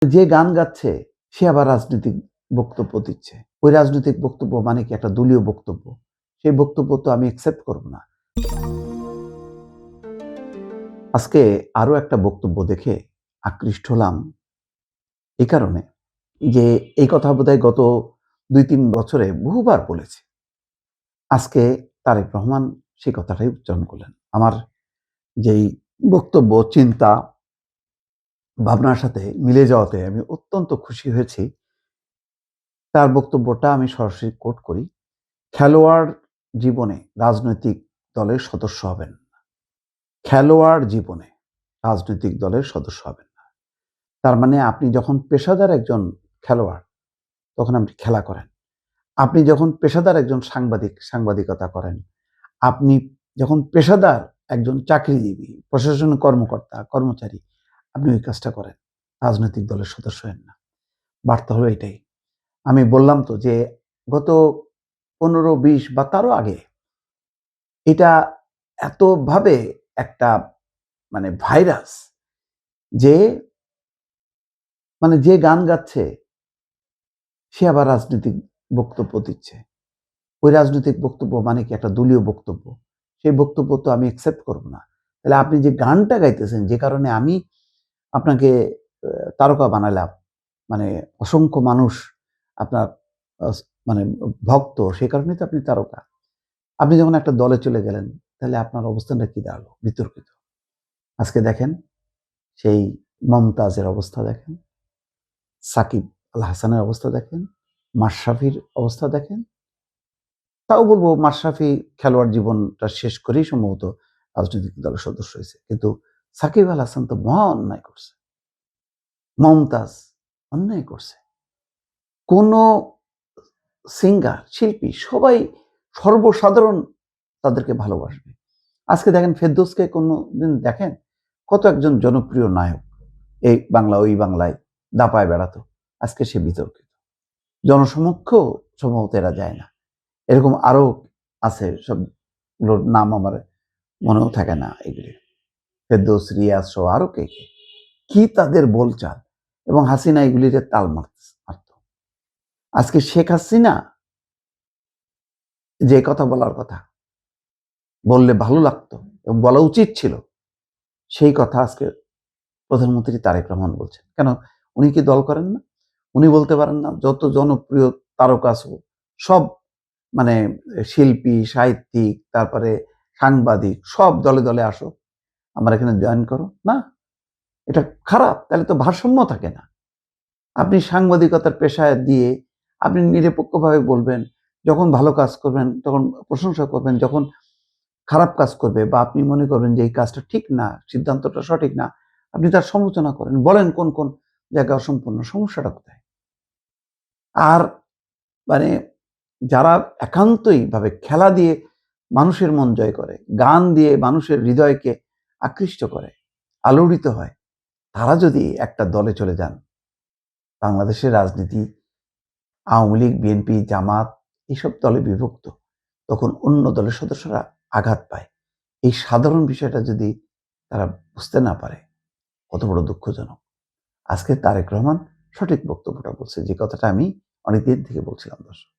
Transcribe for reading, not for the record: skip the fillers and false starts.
যে গান গাচ্ছে সে আবার রাজনৈতিক বক্তব্য দিচ্ছে। ওই রাজনৈতিক বক্তব্য মানে কি একটা দলীয় বক্তব্য। সেই বক্তব্য তো আমি অ্যাকসেপ্ট করব না। আজকে আরো একটা বক্তব্য দেখে আকৃষ্ট হলাম এই কারণে যে এই কথা বোধহয় গত ২-৩ বছরে বহুবার বলেছি। আজকে তারেক রহমান সেই কথাটাই উচ্চারণ করলেন। আমার যেই বক্তব্য, চিন্তা, ভাবনার সাথে মিলে যাওয়াতে আমি অত্যন্ত খুশি হয়েছি। তার বক্তব্যটা আমি সরাসরি কোট করি। খেলোয়াড় জীবনে রাজনৈতিক দলের সদস্য হবেন না। খেলোয়াড় জীবনে রাজনৈতিক দলের সদস্য হবেন না। তার মানে আপনি যখন পেশাদার একজন খেলোয়াড়, তখন আপনি খেলা করেন। আপনি যখন পেশাদার একজন সাংবাদিক, সাংবাদিকতা করেন। আপনি যখন পেশাদার একজন চাকরিজীবী, প্রশাসনিক কর্মকর্তা, কর্মচারী, আপনি ওই কাজটা করেন। রাজনৈতিক দলের সদস্য হন না। বার্তা হলো এটাই। আমি বললাম তো যে গত ১৫-২০ বা তারও আগে এটা এতভাবে একটা ভাইরাস যে যে গান গাচ্ছে সে আবার রাজনৈতিক বক্তব্য দিচ্ছে। ওই রাজনৈতিক বক্তব্য মানে কি একটা দলীয় বক্তব্য। সেই বক্তব্য তো আমি অ্যাকসেপ্ট করব না। তাহলে আপনি যে গানটা গাইতেছেন যে কারণে আমি আপনাকে তারকা বানালাম, মানে অসংখ্য মানুষ আপনার আস মানে ভক্ত, সে কারণেই তো আপনি তারকা। আপনি যখন একটা দলে চলে গেলেন তাহলে আপনার অবস্থানটা কি দাঁড়ালো? বিতর্কিত। আজকে দেখেন সেই মমতাজের অবস্থা দেখেন, সাকিব আল হাসানের অবস্থা দেখেন, মাশরাফির অবস্থা দেখেন। তাও বলবো মাশরাফি খেলোয়াড় জীবনটা শেষ করেই সম্ভবত রাজনৈতিক দলের সদস্য হয়েছে। কিন্তু সাকিব আল হাসান তো মহা অন্যায় করছে। মমতাজ অন্যায় করছে। কোন সিঙ্গার, শিল্পী সবাই সর্বসাধারণ তাদেরকে ভালোবাসবে। আজকে দেখেন ফেরদৌসকে কোনদিন দেখেন? কত একজন জনপ্রিয় নায়ক। এই বাংলা ওই বাংলায় দাপায় বেড়াতো। আজকে সে বিতর্কিত। জনসমক্ষেও সম্ভবত এরা যায় না। এরকম আরো আছে, সবগুলোর নাম আমার মনেও থাকে না এগুলি। ফেরদৌস, রিয়াজ সহ আরো কে কে। কি তাদের বলচাল, এবং হাসিনা এগুলিতে তাল মারত। আজকে শেখ হাসিনা যে কথা বলার কথা, বললে ভালো লাগতো এবং বলা উচিত ছিল, সেই কথা আজকে প্রধানমন্ত্রী তারেক রহমান বলছেন। কেন? উনি কি দল করেন না? উনি বলতে পারেন না যত জনপ্রিয় তারকা আছে সব, মানে শিল্পী, সাহিত্যিক, তারপরে সাংবাদিক সব দলে দলে আসো, আমার এখানে জয়েন করো? না, এটা খারাপ। তাহলে তো ভারসাম্য থাকে না। আপনি সাংবাদিকতার পেশায় দিয়ে আপনি নিরপেক্ষভাবে বলবেন। যখন ভালো কাজ করবেন তখন প্রশংসা করবেন, যখন খারাপ কাজ করবে বা আপনি মনে করবেন যে এই কাজটা ঠিক না, সিদ্ধান্তটা সঠিক না, আপনি তার সমালোচনা করেন, বলেন কোন কোন জায়গা অসম্পূর্ণ, সমস্যাটা কোথায়। আর মানে যারা একান্তই ভাবে খেলা দিয়ে মানুষের মন জয় করে, গান দিয়ে মানুষের হৃদয়কে আকৃষ্ট করে, আলোড়িত হয়, তারা যদি একটা দলে চলে যান, বাংলাদেশের রাজনীতি আওয়ামী লীগ, বিএনপি, জামাত এইসব দলে বিভক্ত, তখন অন্য দলের সদস্যরা আঘাত পায়। এই সাধারণ বিষয়টা যদি তারা বুঝতে না পারে, কত বড় দুঃখজনক। আজকে তারেক রহমান সঠিক বক্তব্যটা বলছে, যে কথাটা আমি অনেকদিন থেকে বলছিলাম দর্শক।